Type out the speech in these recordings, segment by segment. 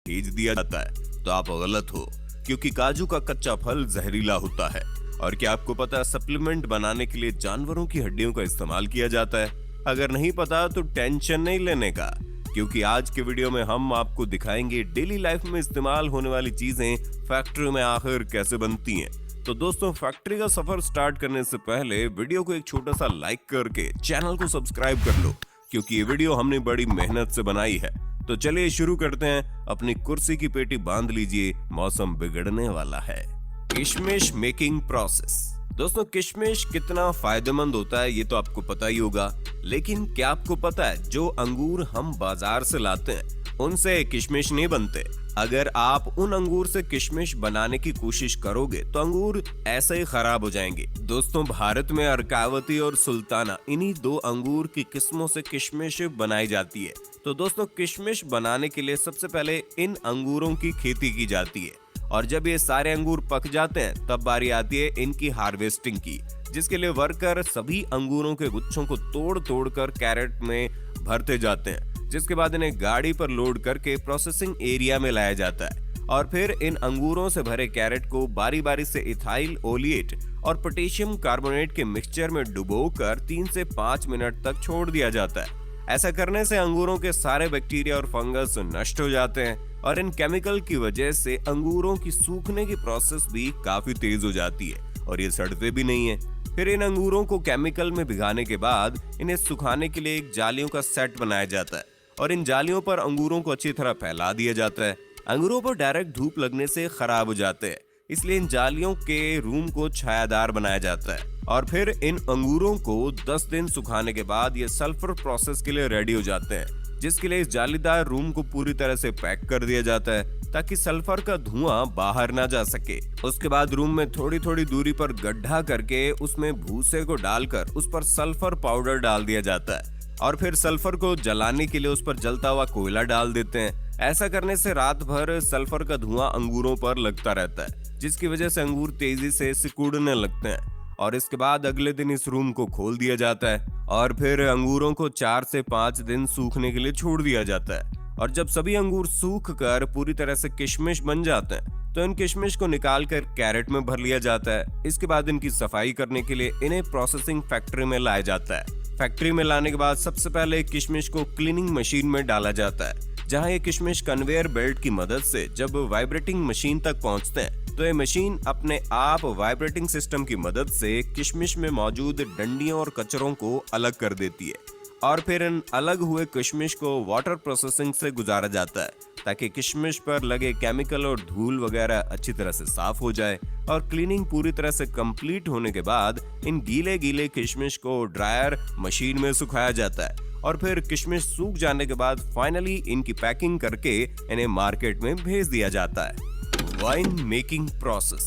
भेज दिया जाता है तो आप गलत हो, क्योंकि काजू का कच्चा फल जहरीला होता है। और क्या आपको पता है सप्लीमेंट बनाने के लिए जानवरों की हड्डियों का इस्तेमाल किया जाता है? अगर नहीं पता तो टेंशन नहीं लेने का, क्योंकि आज के वीडियो में हम आपको दिखाएंगे डेली लाइफ में इस्तेमाल होने वाली चीजें फैक्ट्री में आखिर कैसे बनती हैं। तो दोस्तों, फैक्ट्री का सफर स्टार्ट करने से पहले वीडियो को एक छोटा सा लाइक करके चैनल को सब्सक्राइब कर लो, क्योंकि ये वीडियो हमने बड़ी मेहनत से बनाई है। तो चलिए शुरू करते हैं। अपनी कुर्सी की पेटी बांध लीजिए, मौसम बिगड़ने वाला है। किशमिश मेकिंग प्रोसेस। दोस्तों, किशमिश कितना फायदेमंद होता है ये तो आपको पता ही होगा, लेकिन क्या आपको पता है जो अंगूर हम बाजार से लाते हैं उनसे किशमिश नहीं बनते। अगर आप उन अंगूर से किशमिश बनाने की कोशिश करोगे तो अंगूर ऐसे ही खराब हो जाएंगे। दोस्तों, भारत में अर्कावती और सुल्ताना इन्हीं दो अंगूर की किस्मों से किशमिश बनाई जाती है। तो दोस्तों, किशमिश बनाने के लिए सबसे पहले इन अंगूरों की खेती की जाती है, और जब ये सारे अंगूर पक जाते हैं तब बारी आती है इनकी हार्वेस्टिंग की, जिसके लिए वर्कर सभी अंगूरों के गुच्छों को तोड़ तोड़ कर कैरेट में भरते जाते हैं, जिसके बाद इन्हें गाड़ी पर लोड करके प्रोसेसिंग एरिया में लाया जाता है। और फिर इन अंगूरों से भरे कैरेट को बारी बारी से इथाइल ओलिएट और पोटेशियम कार्बोनेट के मिक्सचर में डुबोकर 3 से 5 मिनट तक छोड़ दिया जाता है। ऐसा करने से अंगूरों के सारे बैक्टीरिया और फंगस नष्ट हो जाते हैं, और इन केमिकल की वजह से अंगूरों की सूखने की प्रोसेस भी काफी तेज हो जाती है और ये सड़ते भी नहीं है। फिर इन अंगूरों को केमिकल में भिगाने के बाद इन्हें सुखाने के लिए एक जालियों का सेट बनाया जाता है, और इन जालियों पर अंगूरों को अच्छी तरह फैला दिया जाता है। अंगूरों पर डायरेक्ट धूप लगने से खराब हो जाते हैं, इसलिए इन जालियों के रूम को छायादार बनाया जाता है। और फिर इन अंगूरों को 10 दिन सुखाने के बाद ये सल्फर प्रोसेस के लिए रेडी हो जाते हैं, जिसके लिए इस जालीदार रूम को पूरी तरह से पैक कर दिया जाता है ताकि सल्फर का धुआं बाहर ना जा सके। उसके बाद रूम में थोड़ी थोड़ी दूरी पर गड्ढा करके उसमें भूसे को डालकर उस पर सल्फर पाउडर डाल दिया जाता है, और फिर सल्फर को जलाने के लिए उस पर जलता हुआ कोयला डाल देते हैं। ऐसा करने से रात भर सल्फर का धुआं अंगूरों पर लगता रहता है, जिसकी वजह से अंगूर तेजी से सिकुड़ने लगते हैं। और इसके बाद अगले दिन इस रूम को खोल दिया जाता है, और फिर अंगूरों को 4 से 5 दिन सूखने के लिए छोड़ दिया जाता है। और जब सभी अंगूर सूख कर पूरी तरह से किशमिश बन जाते हैं तो इन किशमिश को निकाल कर कैरेट में भर लिया जाता है। इसके बाद इनकी सफाई करने के लिए इन्हें प्रोसेसिंग फैक्ट्री में लाया जाता है। फैक्ट्री में लाने के बाद सबसे पहले किशमिश को क्लीनिंग मशीन में डाला जाता है, जहां ये किशमिश कन्वेयर बेल्ट की मदद से जब वाइब्रेटिंग मशीन तक पहुंचते हैं तो ये मशीन अपने आप वाइब्रेटिंग सिस्टम की मदद से किशमिश में मौजूद डंडियों और कचरों को अलग कर देती है। और फिर इन अलग हुए किशमिश को वाटर प्रोसेसिंग से गुजारा जाता है ताकि किशमिश पर लगे केमिकल और धूल वगैरह अच्छी तरह से साफ हो जाए। और क्लीनिंग पूरी तरह से कंप्लीट होने के बाद इन गीले गीले किशमिश को ड्रायर मशीन में सुखाया जाता है, और फिर किशमिश सूख जाने के बाद फाइनली इनकी पैकिंग करके इन्हें मार्केट में भेज दिया जाता है। Wine making process.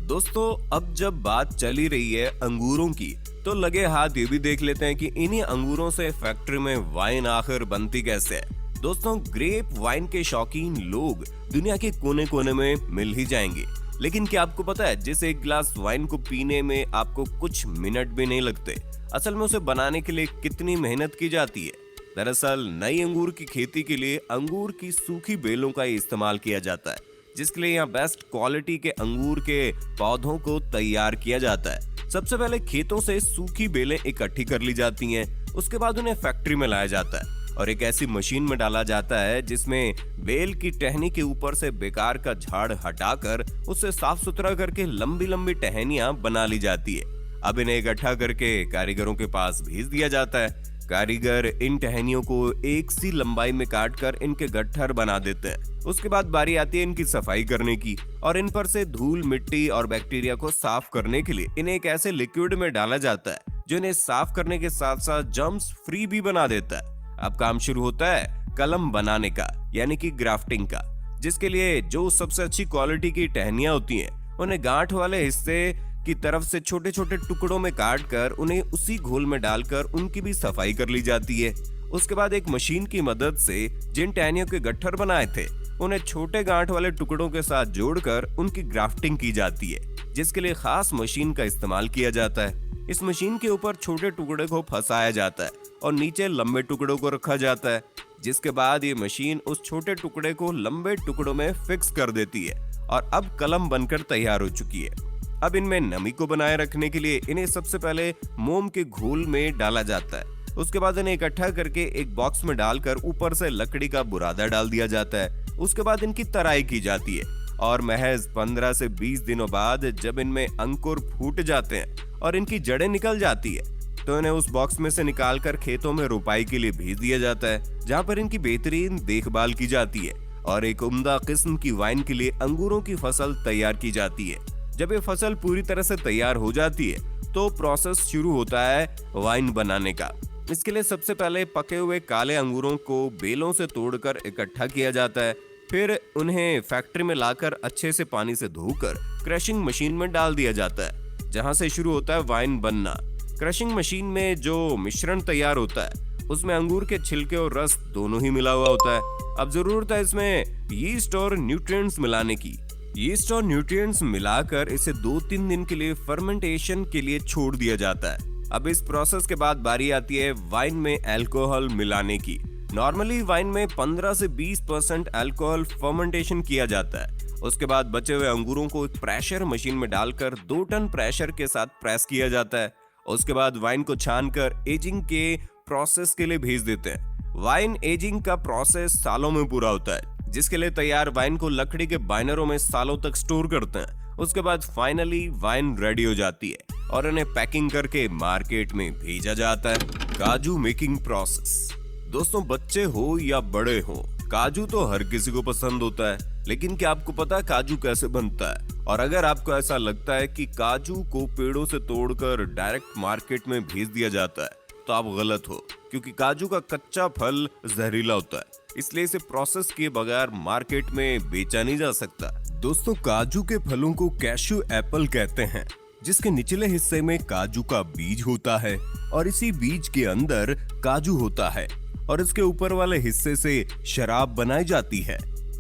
दोस्तों, अब जब बात चली रही है अंगूरों की, तो लगे हाथ ये भी देख लेते हैं कि इन्हीं अंगूरों से फैक्ट्री में वाइन आखिर बनती कैसे है। दोस्तों, ग्रेप वाइन के शौकीन लोग दुनिया के कोने कोने में मिल ही जाएंगे, लेकिन क्या आपको पता है जिस एक गिलास वाइन को पीने में आपको कुछ मिनट भी नहीं लगते, असल में उसे बनाने के लिए कितनी मेहनत की जाती है। दरअसल नई अंगूर की खेती के लिए अंगूर की सूखी बेलों का इस्तेमाल किया जाता है, जिसके लिए यहाँ बेस्ट क्वालिटी के अंगूर के पौधों को तैयार किया जाता है। सबसे पहले खेतों से सूखी बेलें इकट्ठी कर ली जाती हैं, उसके बाद उन्हें फैक्ट्री में लाया जाता है और एक ऐसी मशीन में डाला जाता है जिसमें बेल की टहनी के ऊपर से बेकार का झाड़ हटाकर उसे साफ सुथरा करके लंबी लंबी टहनियां बना ली जाती है। अब इन्हें इकट्ठा करके कारीगरों के पास भेज दिया जाता है। कारीगर इन टहनियों को एक सी लंबाई में काटकर इनके गट्ठर बना देते हैं। उसके बाद बारी आती है इनकी सफाई करने की, और इन पर से धूल, मिट्टी और बैक्टीरिया को साफ करने के लिए इन्हें एक ऐसे लिक्विड में डाला जाता है जो इन्हें साफ करने के साथ साथ जर्म्स फ्री भी बना देता है। अब काम शुरू होता है कलम बनाने का, यानी कि ग्राफ्टिंग का, जिसके लिए जो सबसे अच्छी क्वालिटी की टहनियां होती हैं उन्हें गांठ वाले हिस्से की तरफ से छोटे छोटे टुकड़ों में काट कर उन्हें उसी घोल में डालकर उनकी भी सफाई कर ली जाती है। उसके बाद एक मशीन की मदद से जिन टहनियों के गट्ठर बनाए थे उन्हें छोटे गांठ वाले टुकड़ों के साथ जोड़कर उनकी ग्राफ्टिंग की जाती है, जिसके लिए खास मशीन का इस्तेमाल किया जाता है। इस मशीन के ऊपर छोटे टुकड़े को फंसाया जाता है और नीचे लंबे टुकड़ों को रखा जाता है, जिसके बाद ये मशीन उस छोटे टुकड़े को लंबे टुकड़ों में फिक्स कर देती है और अब कलम बनकर तैयार हो चुकी है। अब इनमें नमी को बनाए रखने के लिए इन्हें सबसे पहले मोम के घोल में डाला जाता है। उसके बाद इन्हें इकट्ठा करके एक बॉक्स में डालकर ऊपर से लकड़ी का बुरादा डाल दिया जाता है। उसके बाद इनकी तराई की जाती है और महज 15 से 20 दिनों बाद जब इनमें अंकुर फूट जाते हैं और इनकी जड़ें निकल जाती है तो इन्हें उस बॉक्स में से निकालकर खेतों में रोपाई के लिए भेज दिया जाता है, जहाँ पर इनकी बेहतरीन देखभाल की जाती है और एक उम्दा किस्म की वाइन के लिए अंगूरों की फसल तैयार की जाती है। जब ये फसल पूरी तरह से तैयार हो जाती है तो प्रोसेस शुरू होता है वाइन बनाने का। इसके लिए सबसे पहले पके हुए काले अंगूरों को बेलों से तोड़कर इकट्ठा किया जाता है, फिर उन्हें फैक्ट्री में लाकर अच्छे से पानी से धोकर क्रशिंग मशीन में डाल दिया जाता है, जहां से शुरू होता है वाइन बनना। क्रशिंग मशीन में जो मिश्रण तैयार होता है उसमें अंगूर के छिलके और रस दोनों ही मिला हुआ होता है। अब जरूरत है इसमें यीस्ट और न्यूट्रिएंट्स मिलाने की। यीस्ट और न्यूट्रिएंट्स मिलाकर इसे 2-3 दिन के लिए फर्मेंटेशन के लिए छोड़ दिया जाता है। अब इस प्रोसेस के बाद बारी आती है वाइन में अल्कोहल मिलाने की। नॉर्मली वाइन में 15 से 20% अल्कोहल फर्मेंटेशन किया जाता है। उसके बाद बचे हुए अंगूरों को एक प्रेशर मशीन में डालकर 2 टन प्रेशर के साथ प्रेस किया जाता है। उसके बाद वाइन को छानकर एजिंग के प्रोसेस के लिए भेज देते हैं। वाइन एजिंग का प्रोसेस सालों में पूरा होता है, जिसके लिए तैयार वाइन को लकड़ी के बाइनरों में सालों तक स्टोर करते हैं। उसके बाद फाइनली वाइन रेडी हो जाती है और इन्हें पैकिंग करके मार्केट में भेजा जाता है। काजू मेकिंग प्रोसेस। दोस्तों, बच्चे हो या बड़े हो, काजू तो हर किसी को पसंद होता है, लेकिन क्या आपको पता है काजू कैसे बनता है? और अगर आपको ऐसा लगता है कि काजू को पेड़ों से तोड़कर डायरेक्ट मार्केट में भेज दिया जाता है तो आप गलत हो, क्योंकि काजू का कच्चा फल जहरीला होता है, इसलिए इसे प्रोसेस किए बगैर मार्केट में बेचा नहीं जा सकता। दोस्तों, काजू के फलों को कैश्यू एप्पल कहते हैं, जिसके निचले हिस्से में काजू का बीज होता है और इसी बीज के अंदर काजू होता है और इसके ऊपर वाले हिस्से से शराब बनाई जाती है।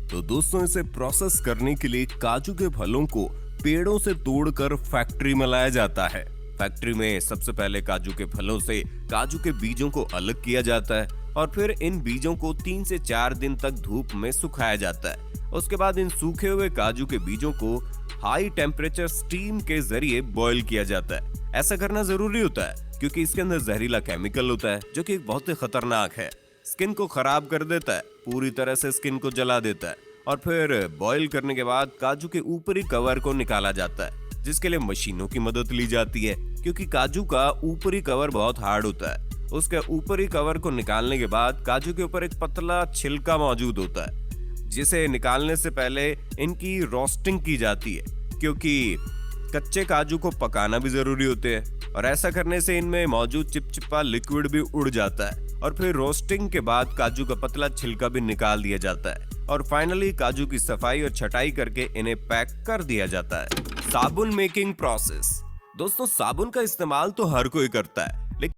तो दोस्तों, इसे प्रोसेस करने के लिए काजू के फलों को पेड़ों से तोड़कर फैक्ट्री में लाया जाता है। फैक्ट्री में सबसे पहले काजू के फलों से काजू के बीजों को अलग किया जाता है और फिर इन बीजों को 3 से 4 दिन तक धूप में सुखाया जाता है। उसके बाद इन सूखे हुए काजू के बीजों को हाई टेम्परेचर स्टीम के जरिए बॉईल किया जाता है। ऐसा करना जरूरी होता है क्योंकि इसके अंदर जहरीला केमिकल होता है जो कि बहुत ही खतरनाक है, स्किन को खराब कर देता है, पूरी तरह से स्किन को जला देता है। और फिर बॉईल करने के बाद काजू के ऊपरी कवर को निकाला जाता है, जिसके लिए मशीनों की मदद ली जाती है, क्योंकि काजू का ऊपरी कवर बहुत हार्ड होता है। उसके ऊपरी कवर को निकालने के बाद काजू के ऊपर एक पतला छिलका मौजूद होता है, जिसे निकालने से पहले इनकी रोस्टिंग की जाती है, क्योंकि कच्चे काजू को पकाना भी जरूरी होते हैं और ऐसा करने से इनमें मौजूद चिपचिपा लिक्विड भी उड़ जाता है। और फिर रोस्टिंग के बाद काजू का पतला छिलका भी निकाल दिया जाता है और फाइनली काजू की सफाई और छटाई करके इन्हें पैक कर दिया जाता है। साबुन मेकिंग प्रोसेस। दोस्तों, साबुन का इस्तेमाल तो हर कोई करता है,